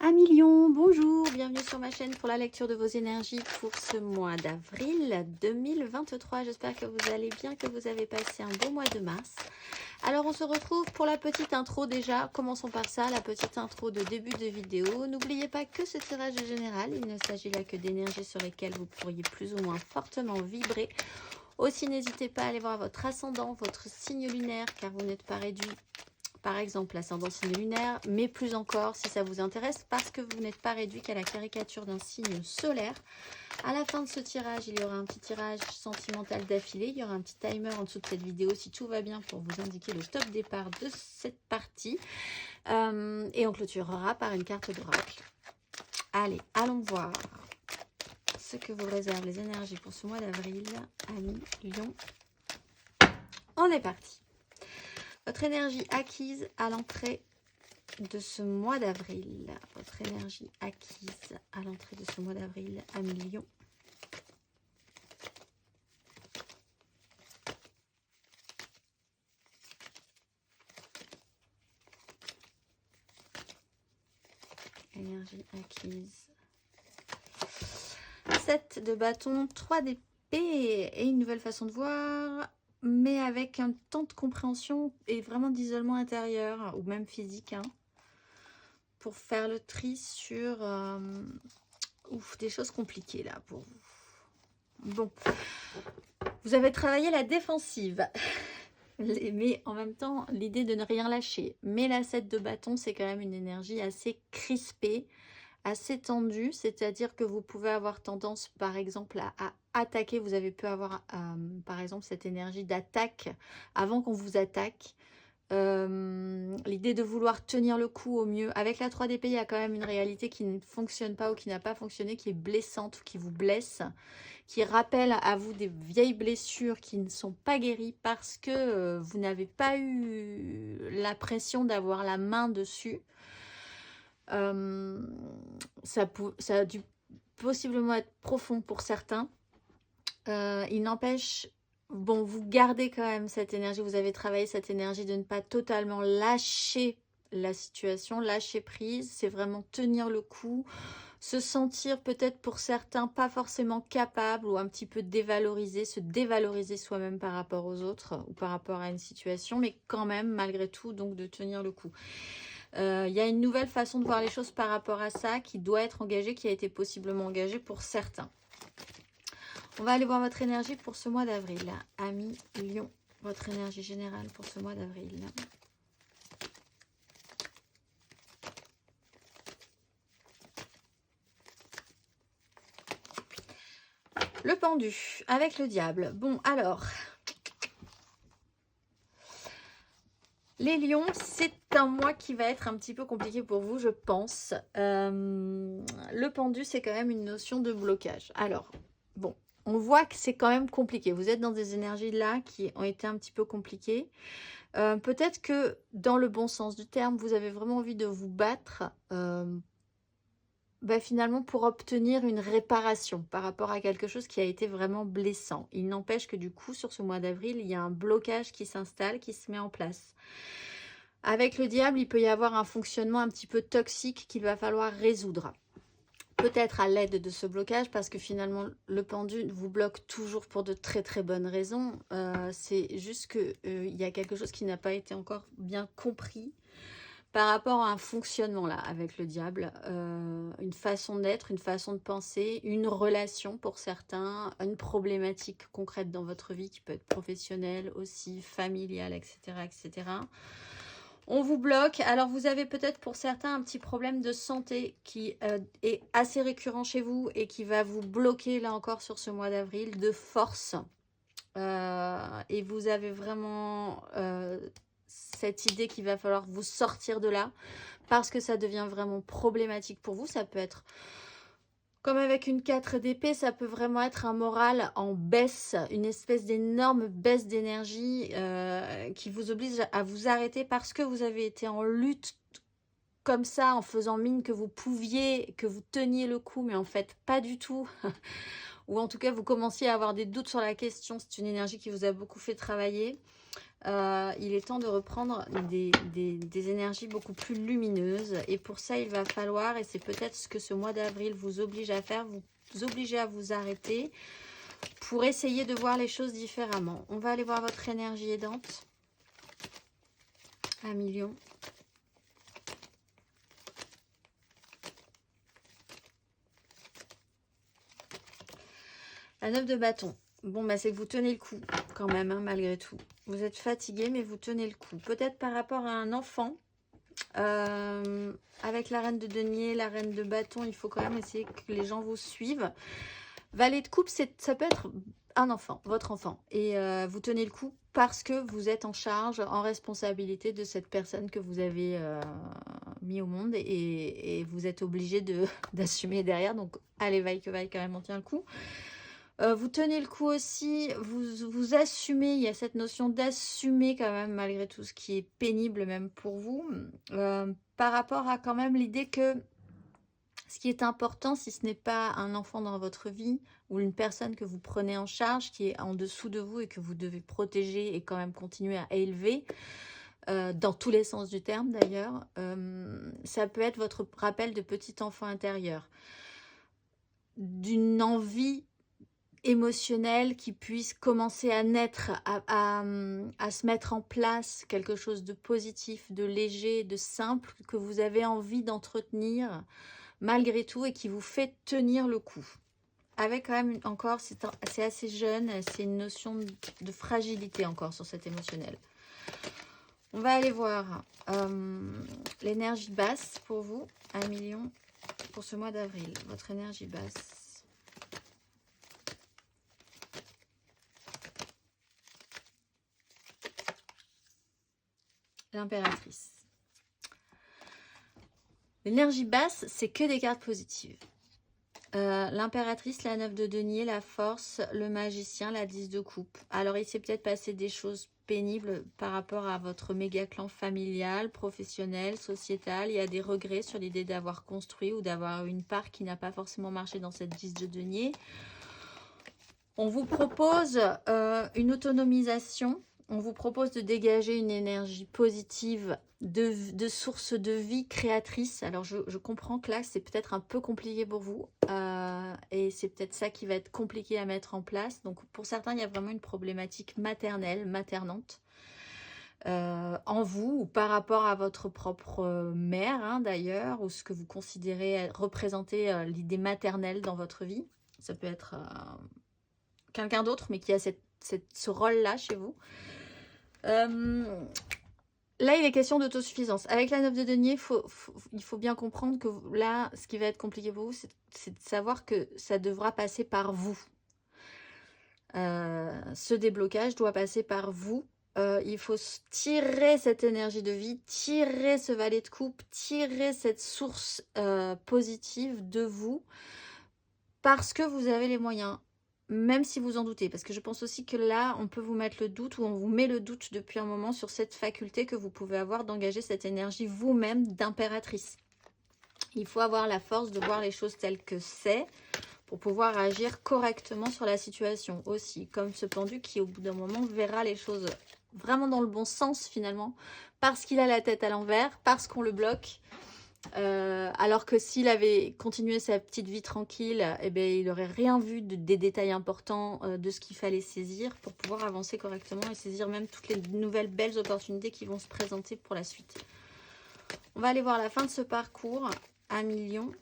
Amis Lion, bonjour, bienvenue sur ma chaîne pour la lecture de vos énergies pour ce mois d'avril 2023. J'espère que vous allez bien, que vous avez passé un beau mois de mars. Alors on se retrouve pour la petite intro déjà, commençons par ça, la petite intro de début de vidéo. N'oubliez pas que ce tirage est général, il ne s'agit là que d'énergies sur lesquelles vous pourriez plus ou moins fortement vibrer. Aussi n'hésitez pas à aller voir votre ascendant, votre signe lunaire, car vous n'êtes pas réduit. Par exemple, l'ascendant signe lunaire, mais plus encore si ça vous intéresse, parce que vous n'êtes pas réduit qu'à la caricature d'un signe solaire. À la fin de ce tirage, il y aura un petit tirage sentimental d'affilée. Il y aura un petit timer en dessous de cette vidéo, si tout va bien, pour vous indiquer le top départ de cette partie. Et on clôturera par une carte d'oracle. Allez, allons voir ce que vous réservent les énergies pour ce mois d'avril. Amis Lion, on est parti. Votre énergie acquise à l'entrée de ce mois d'avril. Votre énergie acquise à l'entrée de ce mois d'avril, amis Lion. Énergie acquise. 7 de bâton, 3 d'épée et une nouvelle façon de voir, mais avec un temps de compréhension et vraiment d'isolement intérieur ou même physique, hein, pour faire le tri sur des choses compliquées là pour vous. Bon, vous avez travaillé la défensive, mais en même temps l'idée de ne rien lâcher. Mais la 7 de bâton, c'est quand même une énergie assez crispée, assez tendue, c'est-à-dire que vous pouvez avoir tendance par exemple à attaquer. Vous avez pu avoir par exemple cette énergie d'attaque avant qu'on vous attaque. L'idée de vouloir tenir le coup au mieux. Avec la 3 d'épée, il y a quand même une réalité qui ne fonctionne pas ou qui n'a pas fonctionné, qui est blessante ou qui vous blesse, qui rappelle à vous des vieilles blessures qui ne sont pas guéries parce que vous n'avez pas eu l'impression d'avoir la main dessus. Ça a dû possiblement être profond pour certains. Il n'empêche, bon, vous gardez quand même cette énergie, vous avez travaillé cette énergie de ne pas totalement lâcher la situation, lâcher prise, c'est vraiment tenir le coup, se sentir peut-être pour certains pas forcément capable ou un petit peu dévalorisé, se dévaloriser soi-même par rapport aux autres ou par rapport à une situation, mais quand même malgré tout donc de tenir le coup. Il y a une nouvelle façon de voir les choses par rapport à ça qui doit être engagée, qui a été possiblement engagée pour certains. On va aller voir votre énergie pour ce mois d'avril. Amis Lion, votre énergie générale pour ce mois d'avril. Le pendu avec le diable. Bon, alors, les lions, c'est un mois qui va être un petit peu compliqué pour vous, je pense. Le pendu, c'est quand même une notion de blocage. Alors, bon, on voit que c'est quand même compliqué. Vous êtes dans des énergies là qui ont été un petit peu compliquées. Peut-être que dans le bon sens du terme, vous avez vraiment envie de vous battre finalement pour obtenir une réparation par rapport à quelque chose qui a été vraiment blessant. Il n'empêche que du coup, sur ce mois d'avril, il y a un blocage qui s'installe, qui se met en place. Avec le diable, il peut y avoir un fonctionnement un petit peu toxique qu'il va falloir résoudre. Peut-être à l'aide de ce blocage, parce que finalement, le pendu vous bloque toujours pour de très très bonnes raisons. C'est juste qu'il y a quelque chose qui n'a pas été encore bien compris par rapport à un fonctionnement là avec le diable, une façon d'être, une façon de penser, une relation pour certains, une problématique concrète dans votre vie qui peut être professionnelle aussi, familiale, etc. etc. On vous bloque. Alors vous avez peut-être pour certains un petit problème de santé qui est assez récurrent chez vous et qui va vous bloquer là encore sur ce mois d'avril de force. Et vous avez vraiment cette idée qu'il va falloir vous sortir de là parce que ça devient vraiment problématique pour vous. Ça peut être comme avec une 4 d'épée, ça peut vraiment être un moral en baisse, une espèce d'énorme baisse d'énergie qui vous oblige à vous arrêter parce que vous avez été en lutte comme ça, en faisant mine que vous pouviez, que vous teniez le coup, mais en fait pas du tout. Ou en tout cas, vous commenciez à avoir des doutes sur la question. C'est une énergie qui vous a beaucoup fait travailler. Il est temps de reprendre des énergies beaucoup plus lumineuses. Et pour ça, il va falloir, et c'est peut-être ce que ce mois d'avril vous oblige à faire, vous obligez à vous arrêter pour essayer de voir les choses différemment. On va aller voir votre énergie aidante. 1 million. La 9 de bâton. Bon, bah, c'est que vous tenez le coup quand même, hein, malgré tout. Vous êtes fatigué, mais vous tenez le coup. Peut-être par rapport à un enfant. Avec la reine de denier, la reine de bâton, il faut quand même essayer que les gens vous suivent. Valet de coupe, ça peut être un enfant, votre enfant. Et vous tenez le coup parce que vous êtes en charge, en responsabilité de cette personne que vous avez mis au monde. Et vous êtes obligé d'assumer derrière. Donc, allez, vaille que vaille, quand même, on tient le coup. Vous tenez le coup aussi, vous assumez, il y a cette notion d'assumer quand même malgré tout ce qui est pénible même pour vous, par rapport à quand même l'idée que ce qui est important, si ce n'est pas un enfant dans votre vie ou une personne que vous prenez en charge, qui est en dessous de vous et que vous devez protéger et quand même continuer à élever, dans tous les sens du terme d'ailleurs, ça peut être votre rappel de petit enfant intérieur, d'une envie émotionnel qui puisse commencer à naître, à se mettre en place, quelque chose de positif, de léger, de simple, que vous avez envie d'entretenir malgré tout et qui vous fait tenir le coup. Avec quand même encore, c'est assez jeune, c'est une notion de fragilité encore sur cet émotionnel. On va aller voir l'énergie basse pour vous, 1 million pour ce mois d'avril, votre énergie basse. L'impératrice. L'énergie basse, c'est que des cartes positives. L'impératrice, la 9 de denier, la force, le magicien, la 10 de coupe. Alors, il s'est peut-être passé des choses pénibles par rapport à votre méga clan familial, professionnel, sociétal. Il y a des regrets sur l'idée d'avoir construit ou d'avoir une part qui n'a pas forcément marché dans cette 10 de denier. On vous propose une autonomisation. On vous propose de dégager une énergie positive de source de vie créatrice. Alors, je comprends que là, c'est peut-être un peu compliqué pour vous. Et c'est peut-être ça qui va être compliqué à mettre en place. Donc, pour certains, il y a vraiment une problématique maternelle, maternante. En vous ou par rapport à votre propre mère, hein, d'ailleurs, ou ce que vous considérez représenter l'idée maternelle dans votre vie. Ça peut être quelqu'un d'autre, mais qui a ce rôle-là chez vous. Là, il est question d'autosuffisance. Avec la 9 de denier, il faut bien comprendre que là, ce qui va être compliqué pour vous, c'est de savoir que ça devra passer par vous. Ce déblocage doit passer par vous. Il faut tirer cette énergie de vie, tirer ce valet de coupe, tirer cette source positive de vous, parce que vous avez les moyens. Même si vous en doutez, parce que je pense aussi que là, on peut vous mettre le doute, ou on vous met le doute depuis un moment sur cette faculté que vous pouvez avoir d'engager cette énergie vous-même d'impératrice. Il faut avoir la force de voir les choses telles que c'est, pour pouvoir agir correctement sur la situation aussi. Comme ce pendu qui, au bout d'un moment, verra les choses vraiment dans le bon sens finalement, parce qu'il a la tête à l'envers, parce qu'on le bloque. Alors que s'il avait continué sa petite vie tranquille, eh bien, il n'aurait rien vu des détails importants de ce qu'il fallait saisir pour pouvoir avancer correctement et saisir même toutes les nouvelles belles opportunités qui vont se présenter pour la suite. On va aller voir la fin de ce parcours. 1 million.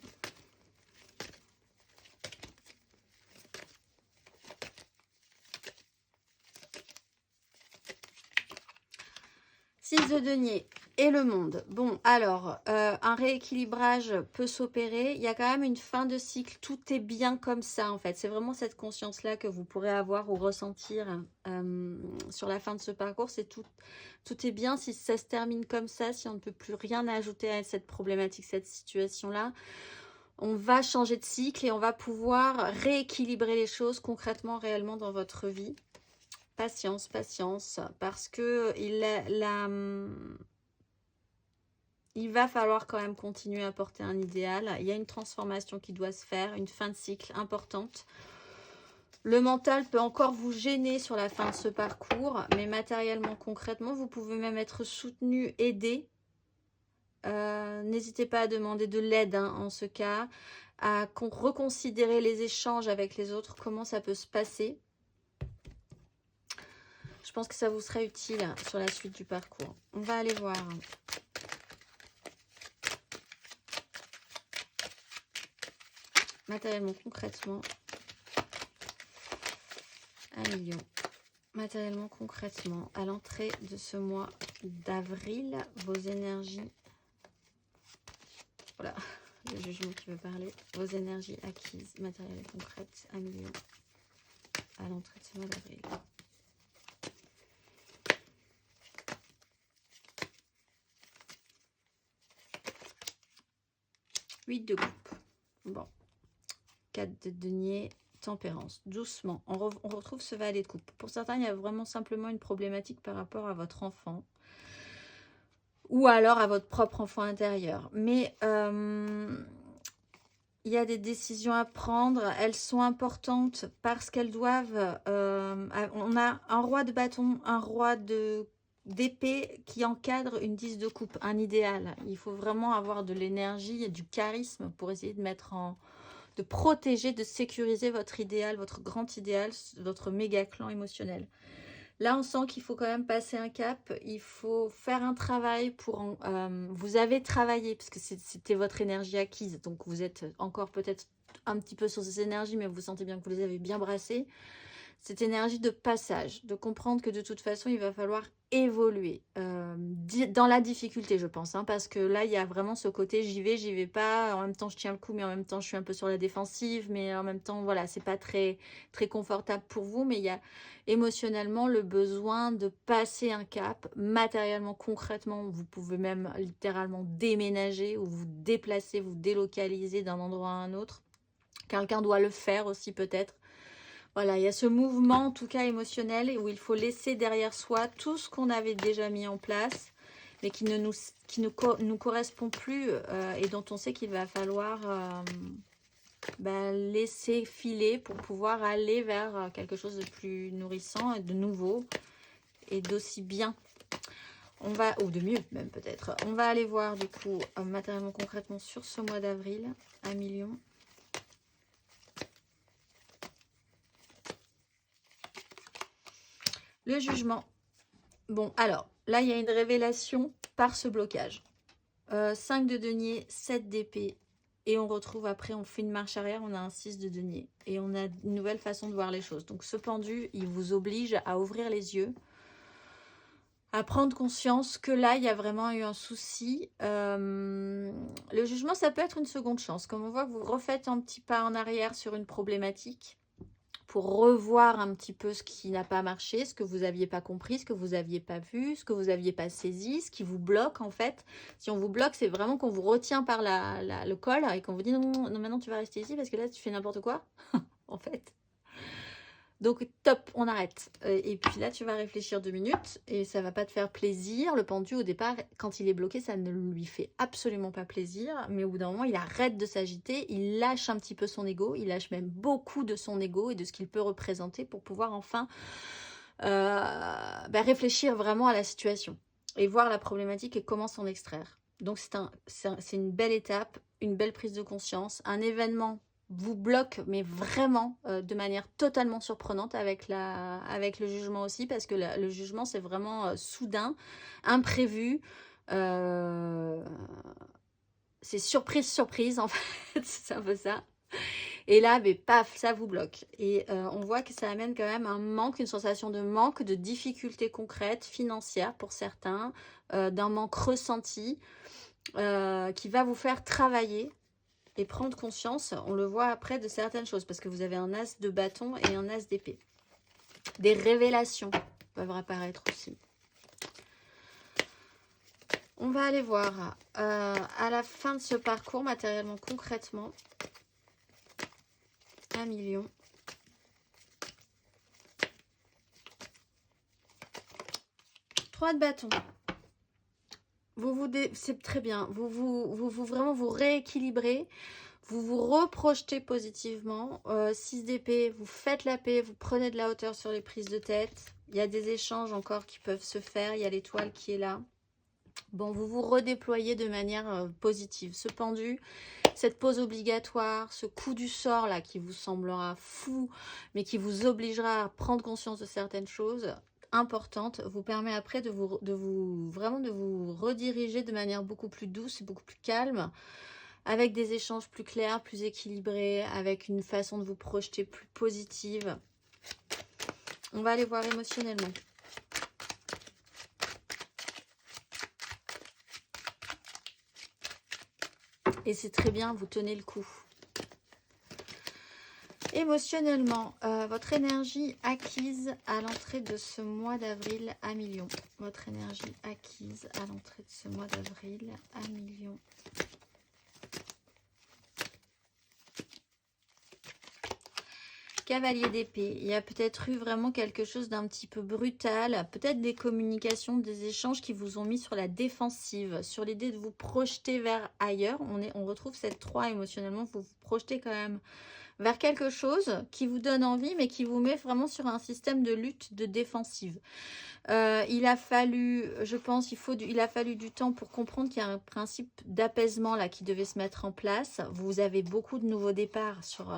Six de denier. Et le monde. Bon, alors, un rééquilibrage peut s'opérer. Il y a quand même une fin de cycle. Tout est bien comme ça, en fait. C'est vraiment cette conscience-là que vous pourrez avoir ou ressentir sur la fin de ce parcours. C'est tout est bien. Si ça se termine comme ça, si on ne peut plus rien ajouter à cette problématique, cette situation-là, on va changer de cycle et on va pouvoir rééquilibrer les choses concrètement, réellement dans votre vie. Patience, patience, parce que il va falloir quand même continuer à porter un idéal. Il y a une transformation qui doit se faire, une fin de cycle importante. Le mental peut encore vous gêner sur la fin de ce parcours, mais matériellement, concrètement, vous pouvez même être soutenu, aidé. N'hésitez pas à demander de l'aide hein, en ce cas, à reconsidérer les échanges avec les autres, comment ça peut se passer. Je pense que ça vous sera utile sur la suite du parcours. On va aller voir. Matériellement, concrètement. 1 million. Matériellement, concrètement, à l'entrée de ce mois d'avril, vos énergies... Voilà, le jugement qui veut parler. Vos énergies acquises, matérielles et concrètes, 1 million. À l'entrée de ce mois d'avril. 8 de coupe. Bon. 4 de denier, tempérance. Doucement. On retrouve ce valet de coupe. Pour certains, il y a vraiment simplement une problématique par rapport à votre enfant. Ou alors à votre propre enfant intérieur. Mais il y a des décisions à prendre. Elles sont importantes parce qu'elles doivent... on a un roi de bâton, un roi d'épée qui encadre une 10 de coupe, un idéal. Il faut vraiment avoir de l'énergie et du charisme pour essayer de mettre en... de protéger, de sécuriser votre idéal, votre grand idéal, votre méga clan émotionnel. Là, on sent qu'il faut quand même passer un cap. Il faut faire un travail pour... vous avez travaillé, parce que c'était votre énergie acquise. Donc, vous êtes encore peut-être un petit peu sur ces énergies, mais vous sentez bien que vous les avez bien brassées. Cette énergie de passage, de comprendre que de toute façon, il va falloir évoluer dans la difficulté, je pense. Hein, parce que là, il y a vraiment ce côté, j'y vais pas. En même temps, je tiens le coup, mais en même temps, je suis un peu sur la défensive. Mais en même temps, voilà, c'est pas très, très confortable pour vous. Mais il y a émotionnellement le besoin de passer un cap. Matériellement, concrètement, vous pouvez même littéralement déménager ou vous déplacer, vous délocaliser d'un endroit à un autre. Quelqu'un doit le faire aussi peut-être. Voilà, il y a ce mouvement, en tout cas émotionnel, où il faut laisser derrière soi tout ce qu'on avait déjà mis en place, mais qui ne nous correspond plus et dont on sait qu'il va falloir laisser filer pour pouvoir aller vers quelque chose de plus nourrissant et de nouveau et d'aussi bien. On va, ou de mieux même peut-être. On va aller voir du coup matériellement concrètement sur ce mois d'avril, 1 million. Le jugement. Bon, alors, là, il y a une révélation par ce blocage. 5 de denier, 7 d'épée. Et on retrouve après, on fait une marche arrière, on a un 6 de denier. Et on a une nouvelle façon de voir les choses. Donc, ce pendu, il vous oblige à ouvrir les yeux, à prendre conscience que là, il y a vraiment eu un souci. Le jugement, ça peut être une seconde chance. Comme on voit, vous refaites un petit pas en arrière sur une problématique, pour revoir un petit peu ce qui n'a pas marché, ce que vous n'aviez pas compris, ce que vous n'aviez pas vu, ce que vous n'aviez pas saisi, ce qui vous bloque en fait. Si on vous bloque, c'est vraiment qu'on vous retient par le col et qu'on vous dit non, non, maintenant tu vas rester ici parce que là tu fais n'importe quoi en fait. Donc top, on arrête. Et puis là, tu vas réfléchir 2 minutes et ça va pas te faire plaisir. Le pendu, au départ, quand il est bloqué, ça ne lui fait absolument pas plaisir. Mais au bout d'un moment, il arrête de s'agiter, il lâche un petit peu son ego, il lâche même beaucoup de son ego et de ce qu'il peut représenter pour pouvoir enfin réfléchir vraiment à la situation et voir la problématique et comment s'en extraire. Donc c'est une belle étape, une belle prise de conscience, un événement vous bloque, mais vraiment de manière totalement surprenante avec le jugement aussi, parce que le jugement, c'est vraiment soudain, imprévu. C'est surprise, surprise, en fait, c'est un peu ça. Et là, paf, ça vous bloque. Et on voit que ça amène quand même un manque, une sensation de manque, de difficultés concrètes, financières pour certains, d'un manque ressenti qui va vous faire travailler et prendre conscience, on le voit après, de certaines choses, parce que vous avez un as de bâton et un as d'épée. Des révélations peuvent apparaître aussi. On va aller voir à la fin de ce parcours, matériellement, concrètement, 1 million. Trois de bâton. C'est très bien. Vous vraiment vous rééquilibrez. Vous vous reprojetez positivement. 6 d'épée, vous faites la paix, vous prenez de la hauteur sur les prises de tête. Il y a des échanges encore qui peuvent se faire. Il y a l'étoile qui est là. Bon, vous vous redéployez de manière positive. Ce pendu, cette pause obligatoire, ce coup du sort là qui vous semblera fou, mais qui vous obligera à prendre conscience de certaines choses importantes, vous permet après de vous rediriger de manière beaucoup plus douce et beaucoup plus calme, avec des échanges plus clairs, plus équilibrés, avec une façon de vous projeter plus positive. On va aller voir émotionnellement. Et c'est très bien, vous tenez le coup. Émotionnellement, votre énergie acquise à l'entrée de ce mois d'avril à million. Votre énergie acquise à l'entrée de ce mois d'avril à million. Cavalier d'épée, il y a peut-être eu vraiment quelque chose d'un petit peu brutal, peut-être des communications, des échanges qui vous ont mis sur la défensive, sur l'idée de vous projeter vers ailleurs. On retrouve cette 3 émotionnellement, vous vous projetez quand même vers quelque chose qui vous donne envie, mais qui vous met vraiment sur un système de lutte, de défensive. Il a fallu, je pense, il a fallu du temps pour comprendre qu'il y a un principe d'apaisement là qui devait se mettre en place. Vous avez beaucoup de nouveaux départs sur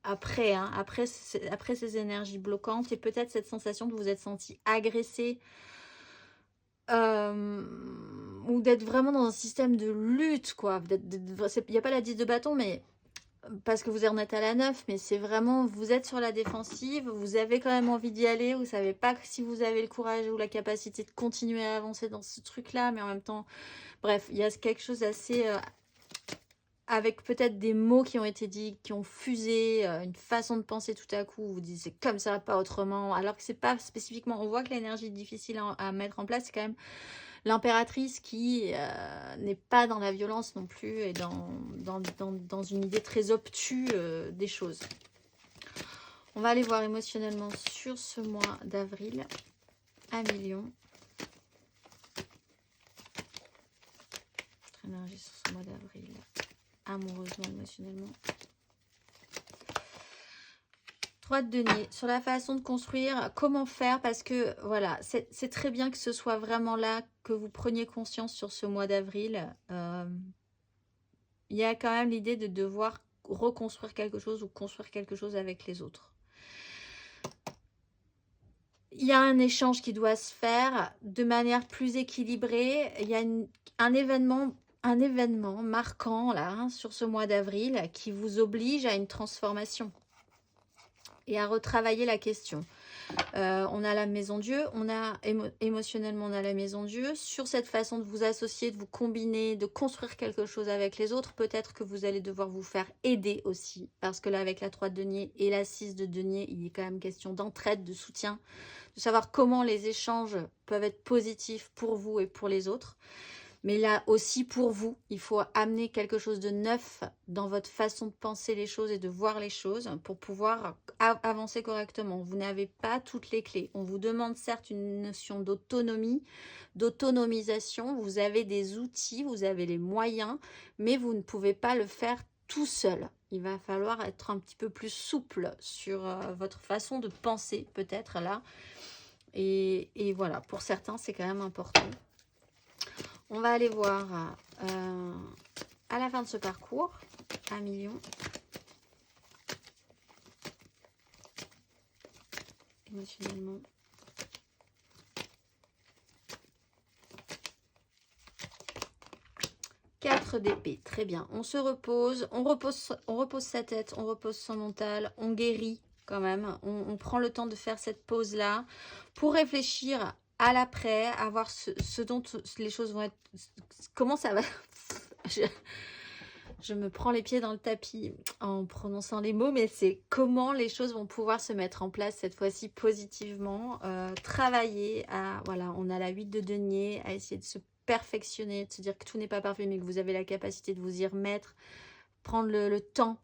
après, hein, après ces énergies bloquantes et peut-être cette sensation de vous être senti agressé ou d'être vraiment dans un système de lutte, quoi. Il n'y a pas la 10 de bâton, mais parce que vous en êtes à la 9, mais c'est vraiment, vous êtes sur la défensive, vous avez quand même envie d'y aller, vous savez pas si vous avez le courage ou la capacité de continuer à avancer dans ce truc-là, mais en même temps, bref, il y a quelque chose d'assez, avec peut-être des mots qui ont été dits, qui ont fusé, une façon de penser tout à coup, vous dites c'est comme ça, pas autrement, alors que c'est pas spécifiquement, on voit que l'énergie est difficile à mettre en place, c'est quand même l'impératrice qui n'est pas dans la violence non plus et dans une idée très obtuse des choses. On va aller voir émotionnellement sur ce mois d'avril à million. Notre énergie sur ce mois d'avril, amoureusement, émotionnellement. 3 de denier, sur la façon de construire, comment faire, parce que voilà, c'est très bien que ce soit vraiment là, que vous preniez conscience sur ce mois d'avril. Il y a quand même l'idée de devoir reconstruire quelque chose ou construire quelque chose avec les autres. Il y a un échange qui doit se faire de manière plus équilibrée. Il y a un événement marquant là, hein, sur ce mois d'avril qui vous oblige à une transformation et à retravailler la question. On a la maison Dieu, on a émotionnellement on a la maison Dieu. Sur cette façon de vous associer, de vous combiner, de construire quelque chose avec les autres, peut-être que vous allez devoir vous faire aider aussi. Parce que là, avec la 3 de denier et la 6 de denier, il est quand même question d'entraide, de soutien, de savoir comment les échanges peuvent être positifs pour vous et pour les autres. Mais là aussi pour vous, il faut amener quelque chose de neuf dans votre façon de penser les choses et de voir les choses pour pouvoir avancer correctement. Vous n'avez pas toutes les clés. On vous demande certes une notion d'autonomie, d'autonomisation. Vous avez des outils, vous avez les moyens, mais vous ne pouvez pas le faire tout seul. Il va falloir être un petit peu plus souple sur votre façon de penser peut-être là. Et voilà, pour certains, c'est quand même important. On va aller voir à la fin de ce parcours, à million. Émotionnellement. Quatre d'épée, très bien. On se repose, on repose sa tête, on repose son mental, on guérit quand même. On prend le temps de faire cette pause-là pour réfléchir à l'après, à voir ce dont les choses vont être, comment ça va. Je me prends les pieds dans le tapis en prononçant les mots, mais c'est comment les choses vont pouvoir se mettre en place cette fois-ci positivement. Travailler à, voilà, on a la 8 de denier, à essayer de se perfectionner, de se dire que tout n'est pas parfait, mais que vous avez la capacité de vous y remettre, prendre le temps,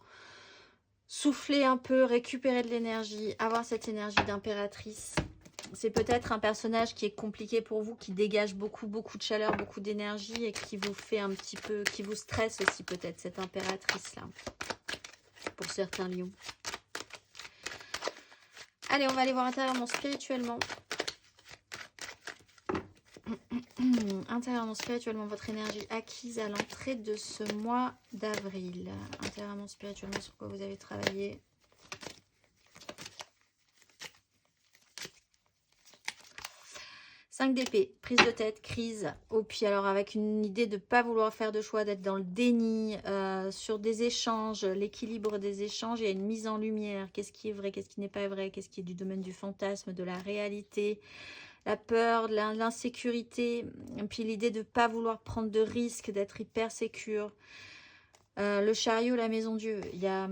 souffler un peu, récupérer de l'énergie, avoir cette énergie d'impératrice. C'est peut-être un personnage qui est compliqué pour vous, qui dégage beaucoup de chaleur, beaucoup d'énergie et qui vous fait un petit peu, qui vous stresse aussi peut-être, cette impératrice-là, pour certains lions. Allez, on va aller voir intérieurement, spirituellement. Intérieurement, spirituellement, votre énergie acquise à l'entrée de ce mois d'avril. Intérieurement, spirituellement, sur quoi vous avez travaillé. 5 d'épée, prise de tête, crise. Oh, puis alors avec une idée de ne pas vouloir faire de choix, d'être dans le déni, sur des échanges, l'équilibre des échanges, il y a une mise en lumière. Qu'est-ce qui est vrai, qu'est-ce qui n'est pas vrai, qu'est-ce qui est du domaine du fantasme, de la réalité, la peur, l'insécurité, et puis l'idée de ne pas vouloir prendre de risques, d'être hyper sécure. Le chariot, la maison Dieu, il y a,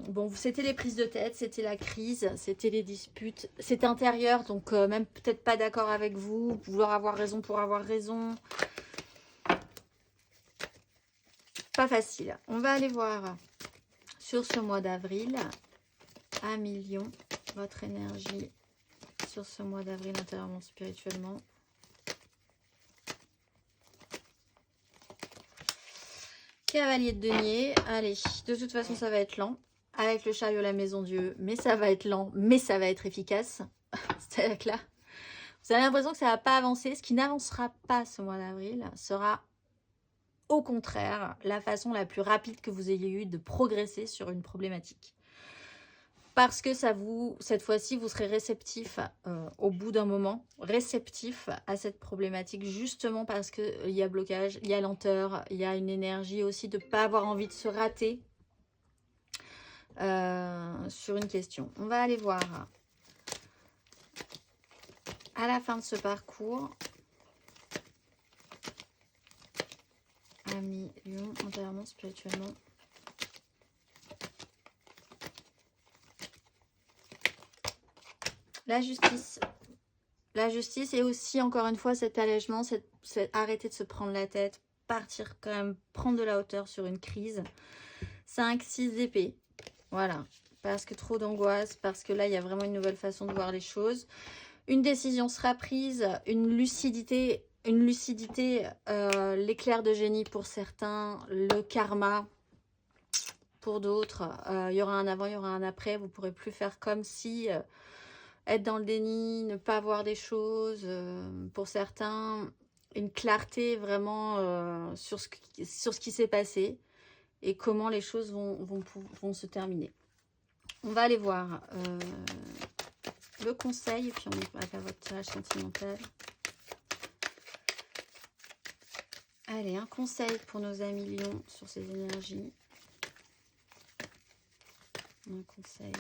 bon, c'était les prises de tête, c'était la crise, c'était les disputes, c'est intérieur, donc même peut-être pas d'accord avec vous, vouloir avoir raison pour avoir raison. Pas facile. On va aller voir sur ce mois d'avril, 1 million, votre énergie sur ce mois d'avril intérieurement, spirituellement. Cavalier de denier, allez, de toute façon ça va être lent, avec le chariot la maison Dieu, mais ça va être lent, mais ça va être efficace. C'est-à-dire que là, vous avez l'impression que ça ne va pas avancer. Ce qui n'avancera pas ce mois d'avril sera au contraire la façon la plus rapide que vous ayez eu de progresser sur une problématique. Parce que ça vous, cette fois-ci, vous serez réceptif au bout d'un moment, réceptif à cette problématique, justement parce qu'il y a blocage, il y a lenteur, il y a une énergie aussi de ne pas avoir envie de se rater sur une question. On va aller voir à la fin de ce parcours. 1 million, intérieurement, spirituellement. La justice. La justice et aussi, encore une fois, cet allègement, arrêter de se prendre la tête, partir quand même, prendre de la hauteur sur une crise. 5, 6 d'épée. Voilà. Parce que trop d'angoisse, parce que là, il y a vraiment une nouvelle façon de voir les choses. Une décision sera prise, une lucidité, l'éclair de génie pour certains, le karma pour d'autres. Il y aura un avant, il y aura un après. Vous ne pourrez plus faire comme si... être dans le déni, ne pas voir des choses. Pour certains, une clarté vraiment sur ce qui s'est passé et comment les choses vont se terminer. On va aller voir le conseil et puis on va faire votre tirage sentimental. Allez, un conseil pour nos amis lions sur ces énergies. Un conseil.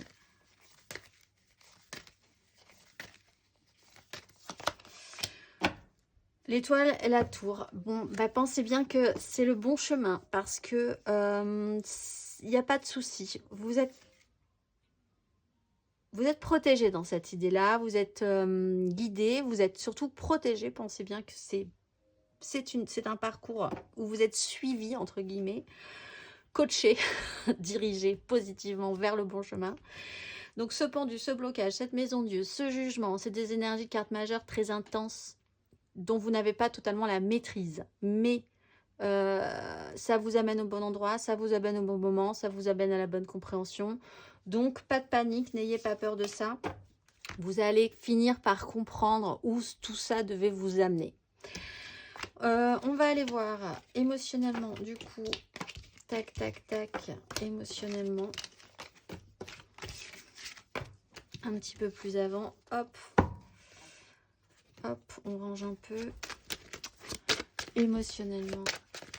L'étoile et la tour. Bon, bah pensez bien que c'est le bon chemin parce que il n'y a pas de souci. Vous êtes protégé dans cette idée-là. Vous êtes guidé. Vous êtes surtout protégé. Pensez bien que c'est un parcours où vous êtes suivi, entre guillemets, coaché, dirigé positivement vers le bon chemin. Donc ce pendu, ce blocage, cette maison Dieu, ce jugement, c'est des énergies de carte majeure très intenses dont vous n'avez pas totalement la maîtrise, mais ça vous amène au bon endroit, ça vous amène au bon moment, ça vous amène à la bonne compréhension. Donc, pas de panique, n'ayez pas peur de ça. Vous allez finir par comprendre où tout ça devait vous amener. On va aller voir émotionnellement, du coup, tac, tac, tac, émotionnellement. Un petit peu plus avant, hop. Hop, on range un peu. Émotionnellement,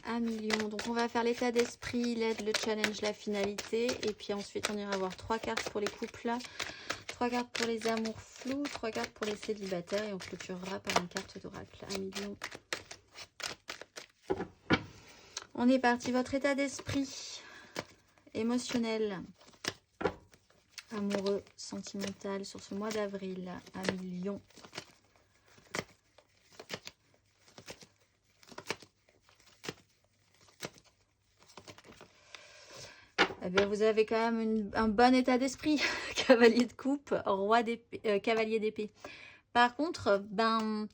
1 million. Donc, on va faire l'état d'esprit, l'aide, le challenge, la finalité. Et puis ensuite, on ira voir 3 cartes pour les couples, 3 cartes pour les amours flous, 3 cartes pour les célibataires. Et on clôturera par une carte d'oracle. 1 million. On est parti. Votre état d'esprit émotionnel, amoureux, sentimental sur ce mois d'avril. 1 million. Eh bien, vous avez quand même un bon état d'esprit. Cavalier de coupe, roi d'épée, cavalier d'épée. Par contre, ben,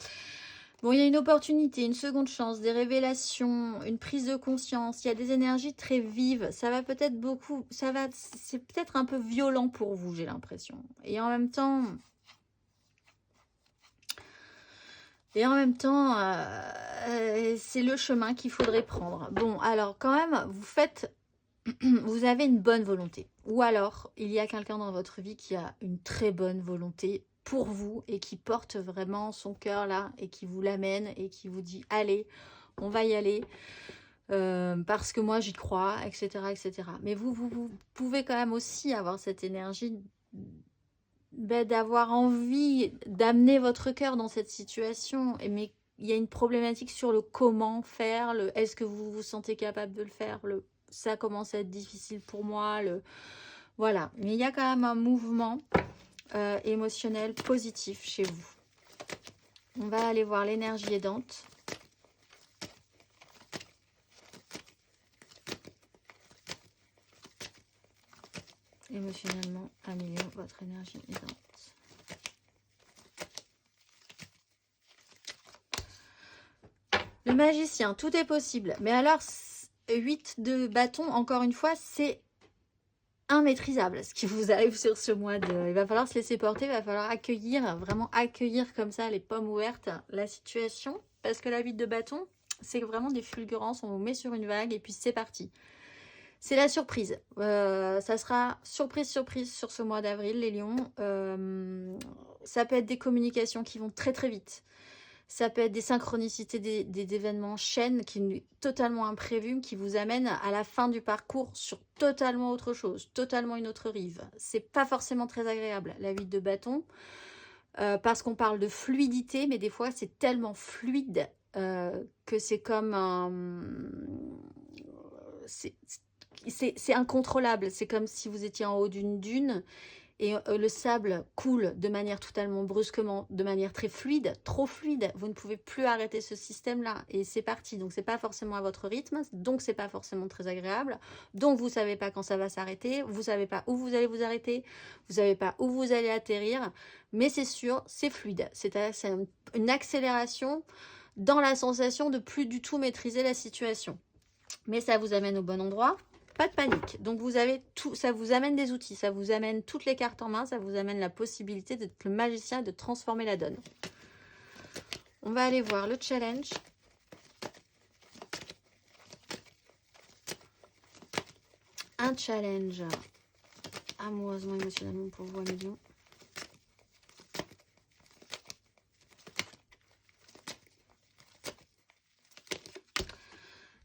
bon, il y a une opportunité, une seconde chance, des révélations, une prise de conscience. Il y a des énergies très vives. Ça va peut-être beaucoup, c'est peut-être un peu violent pour vous, j'ai l'impression. Et en même temps, c'est le chemin qu'il faudrait prendre. Bon, alors quand même, vous avez une bonne volonté. Ou alors, il y a quelqu'un dans votre vie qui a une très bonne volonté pour vous et qui porte vraiment son cœur là et qui vous l'amène et qui vous dit allez, on va y aller parce que moi j'y crois, etc., etc. Mais vous pouvez quand même aussi avoir cette énergie d'avoir envie d'amener votre cœur dans cette situation. Mais il y a une problématique sur le comment faire, est-ce que vous vous sentez capable de le faire, ça commence à être difficile pour moi, voilà. Mais il y a quand même un mouvement émotionnel positif chez vous. On va aller voir l'énergie aidante. Émotionnellement, améliore votre énergie aidante. Le magicien, tout est possible. Mais alors, 8 de bâton, encore une fois, c'est immaîtrisable ce qui vous arrive sur ce mois de... Il va falloir se laisser porter, il va falloir accueillir, vraiment accueillir comme ça, les pommes ouvertes, la situation. Parce que la 8 de bâton, c'est vraiment des fulgurances, on vous met sur une vague et puis c'est parti. C'est la surprise. Ça sera surprise sur ce mois d'avril, les lions. Ça peut être des communications qui vont très très vite. Ça peut être des synchronicités, des événements chaînes qui totalement imprévus, qui vous amènent à la fin du parcours sur totalement autre chose, totalement une autre rive. C'est pas forcément très agréable, la 8 de bâton, parce qu'on parle de fluidité, mais des fois c'est tellement fluide que c'est comme un... C'est incontrôlable, c'est comme si vous étiez en haut d'une dune et le sable coule de manière totalement brusquement, de manière très fluide, trop fluide. Vous ne pouvez plus arrêter ce système-là et c'est parti. Donc, c'est pas forcément à votre rythme, donc c'est pas forcément très agréable. Donc, vous savez pas quand ça va s'arrêter, vous savez pas où vous allez vous arrêter, vous savez pas où vous allez atterrir, mais c'est sûr, c'est fluide. C'est une accélération dans la sensation de plus du tout maîtriser la situation. Mais ça vous amène au bon endroit. Pas de panique. Donc vous avez tout, ça vous amène des outils, ça vous amène toutes les cartes en main, ça vous amène la possibilité d'être le magicien et de transformer la donne. On va aller voir le challenge. Un challenge amoureusement, émotionnellement pour vous, les lions.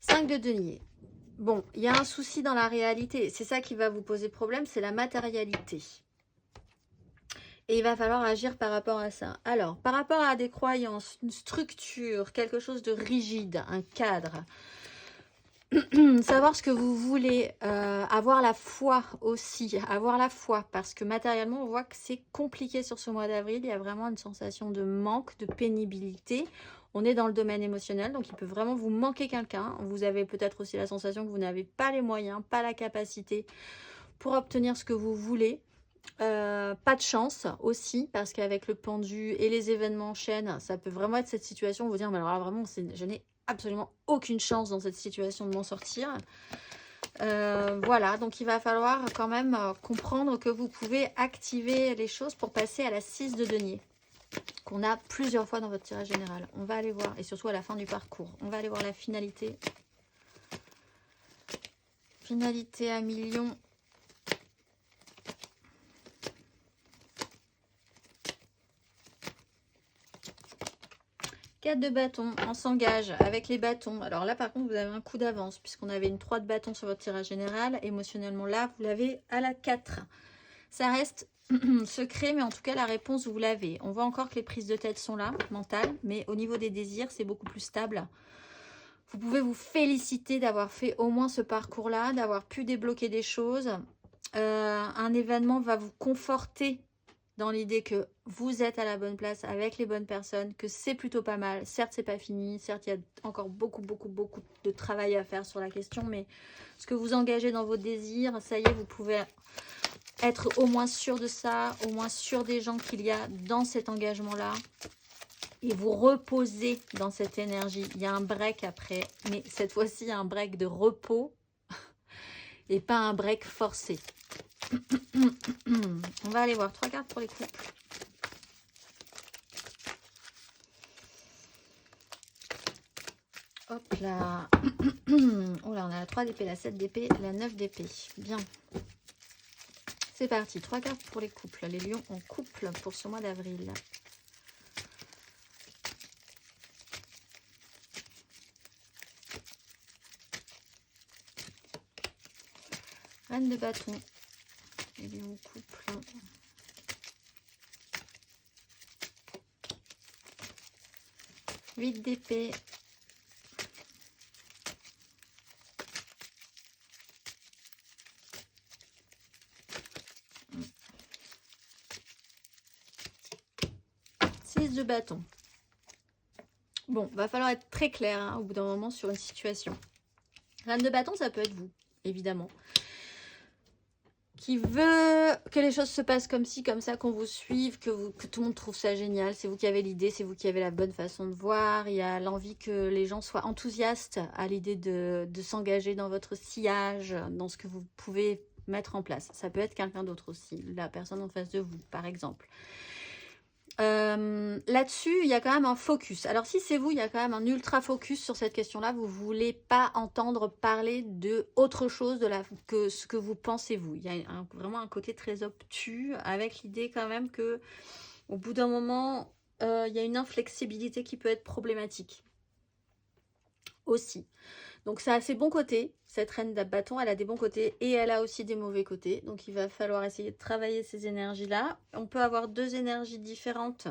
Cinq de denier. Bon, il y a un souci dans la réalité. C'est ça qui va vous poser problème, c'est la matérialité. Et il va falloir agir par rapport à ça. Alors, par rapport à des croyances, une structure, quelque chose de rigide, un cadre, savoir ce que vous voulez, avoir la foi aussi, avoir la foi, parce que matériellement, on voit que c'est compliqué sur ce mois d'avril. Il y a vraiment une sensation de manque, de pénibilité. On est dans le domaine émotionnel, donc il peut vraiment vous manquer quelqu'un. Vous avez peut-être aussi la sensation que vous n'avez pas les moyens, pas la capacité pour obtenir ce que vous voulez. Pas de chance aussi, parce qu'avec le pendu et les événements en chaîne, ça peut vraiment être cette situation où vous dire, mais alors là, vraiment, je n'ai absolument aucune chance dans cette situation de m'en sortir. Voilà, donc il va falloir quand même comprendre que vous pouvez activer les choses pour passer à la 6 de denier, qu'on a plusieurs fois dans votre tirage général. On va aller voir, et surtout à la fin du parcours, on va aller voir la finalité. Finalité à million. Quatre de bâton, on s'engage avec les bâtons. Alors là, par contre, vous avez un coup d'avance, puisqu'on avait une 3 de bâton sur votre tirage général. Émotionnellement, là, vous l'avez à la 4. Ça reste secret, mais en tout cas, la réponse, vous l'avez. On voit encore que les prises de tête sont là, mentales, mais au niveau des désirs, c'est beaucoup plus stable. Vous pouvez vous féliciter d'avoir fait au moins ce parcours-là, d'avoir pu débloquer des choses. Un événement va vous conforter dans l'idée que vous êtes à la bonne place avec les bonnes personnes, que c'est plutôt pas mal. Certes, c'est pas fini. Certes, il y a encore beaucoup de travail à faire sur la question, mais ce que vous engagez dans vos désirs, ça y est, vous pouvez être au moins sûr de ça, au moins sûr des gens qu'il y a dans cet engagement-là. Et vous reposez dans cette énergie. Il y a un break après, mais cette fois-ci, un break de repos et pas un break forcé. On va aller voir 3 cartes pour les couples. Hop là. Oh là, on a la 3 d'épée, la 7 d'épée, la 9 d'épée. Bien. C'est parti. 3 cartes pour les couples. Les lions en couple pour ce mois d'avril. Reine de bâton. Les lions en couple. Huit d'épée. De bâton. Bon, va falloir être très clair hein, au bout d'un moment sur une situation. Reine de bâton, ça peut être vous, évidemment. Qui veut que les choses se passent comme ci, comme ça, qu'on vous suive, que tout le monde trouve ça génial. C'est vous qui avez l'idée, c'est vous qui avez la bonne façon de voir. Il y a l'envie que les gens soient enthousiastes à l'idée de s'engager dans votre sillage, dans ce que vous pouvez mettre en place. Ça peut être quelqu'un d'autre aussi, la personne en face de vous, par exemple. Là-dessus, il y a quand même un focus. Alors, si c'est vous, il y a quand même un ultra focus sur cette question-là. Vous ne voulez pas entendre parler de autre chose que ce que vous pensez vous. Il y a vraiment un côté très obtus avec l'idée quand même que au bout d'un moment, il y a une inflexibilité qui peut être problématique aussi. Donc ça a ses bons côtés, cette reine de bâton, elle a des bons côtés et elle a aussi des mauvais côtés. Donc il va falloir essayer de travailler ces énergies-là. On peut avoir deux énergies différentes.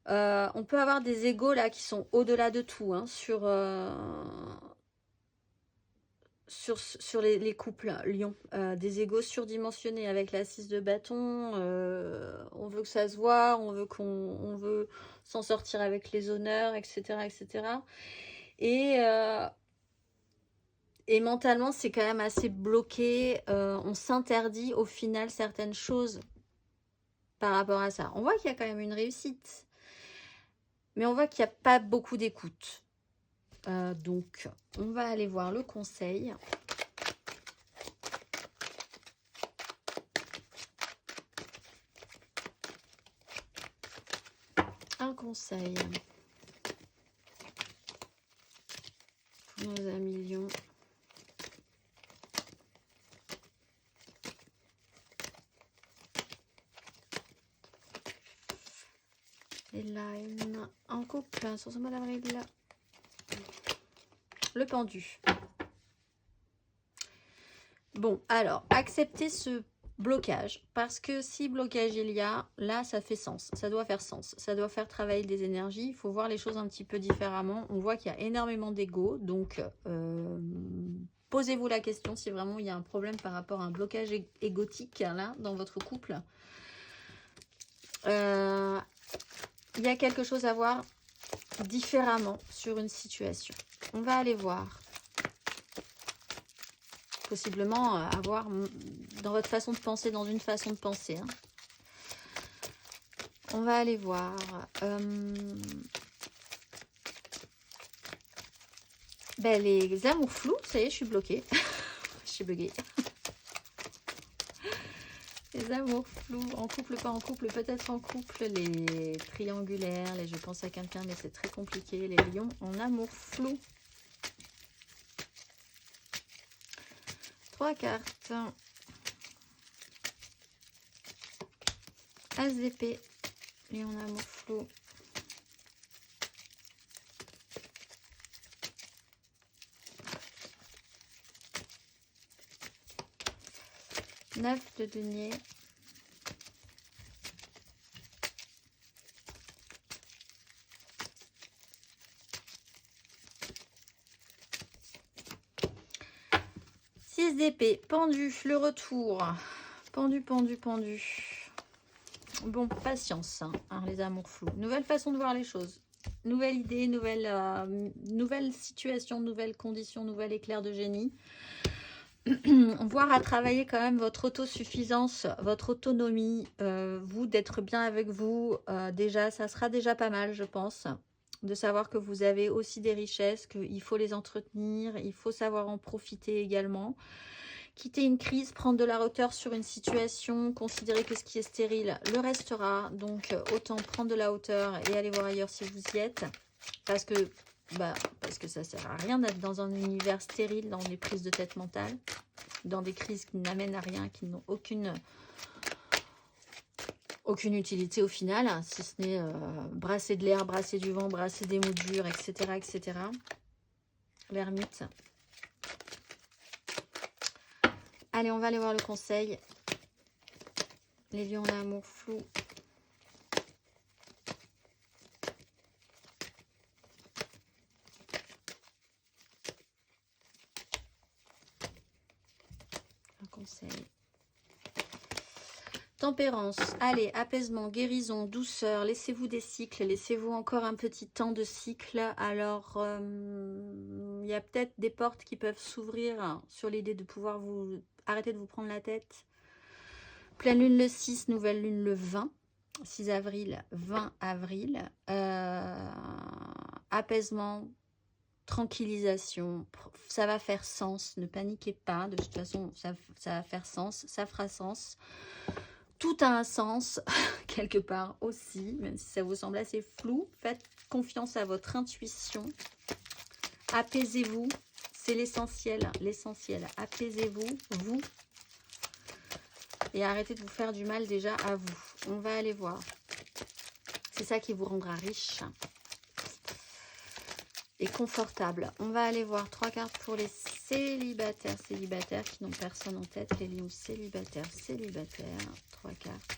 On peut avoir des égos là qui sont au-delà de tout hein, sur les couples lions. Des égos surdimensionnés avec la 6 de bâton. On veut que ça se voit, on veut s'en sortir avec les honneurs, etc. etc. Et mentalement, c'est quand même assez bloqué. On s'interdit au final certaines choses par rapport à ça. On voit qu'il y a quand même une réussite. Mais on voit qu'il n'y a pas beaucoup d'écoute. Donc, on va aller voir le conseil. Un conseil. Pour nos amis lions. Et là, en couple, sur ce mois d'avril, le pendu. Bon, alors, acceptez ce blocage, parce que si blocage il y a, là, ça fait sens, ça doit faire sens, ça doit faire travailler des énergies, il faut voir les choses un petit peu différemment. On voit qu'il y a énormément d'ego, donc posez-vous la question si vraiment il y a un problème par rapport à un blocage égotique, là, dans votre couple. Il y a quelque chose à voir différemment sur une situation. On va aller voir. Possiblement avoir dans votre façon de penser, dans une façon de penser. Hein. On va aller voir. Les amours flous, ça y est, je suis bloquée. Je suis buggée. Les amours flous, en couple, pas en couple, peut-être en couple, les triangulaires, les je pense à quelqu'un, mais c'est très compliqué. Les lions en amour flou. 3 cartes. As d'épée, lion en amour flou. Neuf de denier. D'épée, pendu, le retour, pendu, pendu, pendu. Bon, patience, hein, les amours flous. Nouvelle façon de voir les choses, nouvelle idée, nouvelle situation, nouvelle condition, nouvel éclair de génie. voir à travailler quand même votre autosuffisance, votre autonomie, vous d'être bien avec vous, déjà, ça sera déjà pas mal, je pense, de savoir que vous avez aussi des richesses, qu'il faut les entretenir, il faut savoir en profiter également. Quitter une crise, prendre de la hauteur sur une situation, considérer que ce qui est stérile le restera, donc autant prendre de la hauteur et aller voir ailleurs si vous y êtes, parce que ça sert à rien d'être dans un univers stérile, dans des prises de tête mentale, dans des crises qui n'amènent à rien, qui n'ont aucune utilité au final, si ce n'est brasser de l'air, brasser du vent, brasser des mots durs, etc. etc. L'ermite. Allez, on va aller voir le conseil. Les lions, l'amour flou. Un conseil. Tempérance, allez, apaisement, guérison, douceur, laissez-vous des cycles, laissez-vous encore un petit temps de cycle. Alors, il y a peut-être des portes qui peuvent s'ouvrir sur l'idée de pouvoir vous arrêter de vous prendre la tête. Pleine lune le 6, nouvelle lune le 20, 6 avril, 20 avril. Apaisement, tranquillisation, ça va faire sens, ne paniquez pas, de toute façon, ça va faire sens, ça fera sens. Tout a un sens, quelque part aussi, même si ça vous semble assez flou. Faites confiance à votre intuition. Apaisez-vous, c'est l'essentiel, l'essentiel. Apaisez-vous, vous. Et arrêtez de vous faire du mal déjà à vous. On va aller voir. C'est ça qui vous rendra riche et confortable. On va aller voir 3 cartes pour les célibataires qui n'ont personne en tête. Les lions célibataires. 3 cartes.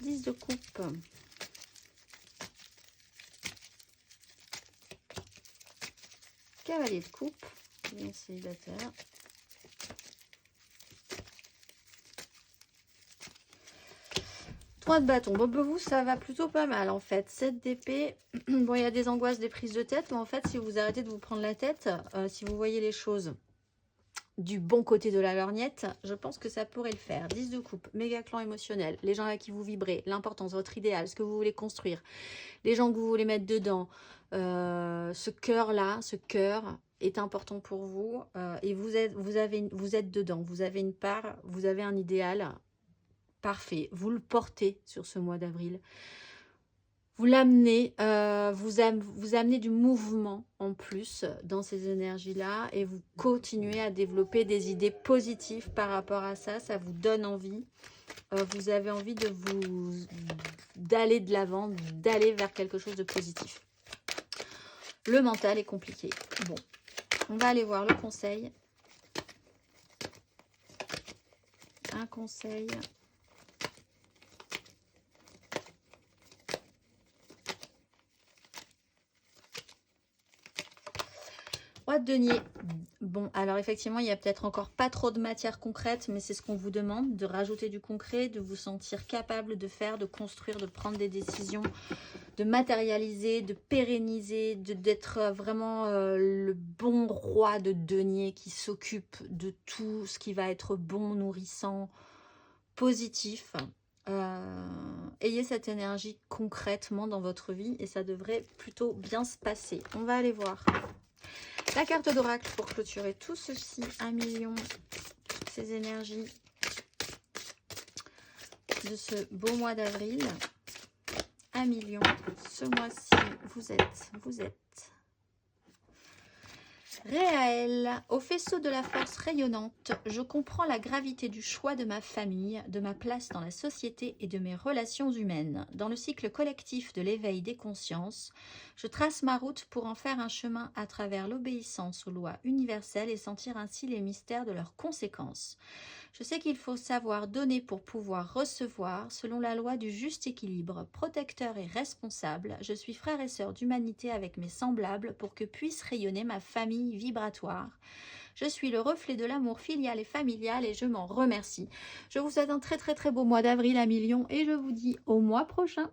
Dix de coupe. Cavalier de coupe. Lions célibataires. De bâton. Bon, pour vous, ça va plutôt pas mal en fait. 7 d'épée. Bon, il y a des angoisses, des prises de tête, mais en fait, si vous arrêtez de vous prendre la tête, si vous voyez les choses du bon côté de la lorgnette, je pense que ça pourrait le faire. 10 de coupe, méga clan émotionnel, les gens à qui vous vibrez, l'importance, votre idéal, ce que vous voulez construire, les gens que vous voulez mettre dedans, ce cœur-là, ce cœur est important pour vous et vous êtes dedans, vous avez une part, vous avez un idéal. Parfait, vous le portez sur ce mois d'avril. Vous l'amenez, vous amenez du mouvement en plus dans ces énergies-là et vous continuez à développer des idées positives par rapport à ça. Ça vous donne envie. Vous avez envie d'aller de l'avant, d'aller vers quelque chose de positif. Le mental est compliqué. Bon, on va aller voir le conseil. Un conseil. Roi de denier. Bon, alors effectivement, il n'y a peut-être encore pas trop de matière concrète, mais c'est ce qu'on vous demande, de rajouter du concret, de vous sentir capable de faire, de construire, de prendre des décisions, de matérialiser, de pérenniser, d'être vraiment le bon roi de denier qui s'occupe de tout ce qui va être bon, nourrissant, positif. Ayez cette énergie concrètement dans votre vie et ça devrait plutôt bien se passer. On va aller voir. La carte d'oracle pour clôturer tout ceci, 1 million, toutes ces énergies de ce beau mois d'avril. 1 million, ce mois-ci, vous êtes Réel, au faisceau de la force rayonnante, je comprends la gravité du choix de ma famille, de ma place dans la société et de mes relations humaines. Dans le cycle collectif de l'éveil des consciences, je trace ma route pour en faire un chemin à travers l'obéissance aux lois universelles et sentir ainsi les mystères de leurs conséquences. Je sais qu'il faut savoir donner pour pouvoir recevoir, selon la loi du juste équilibre, protecteur et responsable. Je suis frère et sœur d'humanité avec mes semblables pour que puisse rayonner ma famille vibratoire. Je suis le reflet de l'amour filial et familial et je m'en remercie. Je vous souhaite un très très très beau mois d'avril à millions et je vous dis au mois prochain.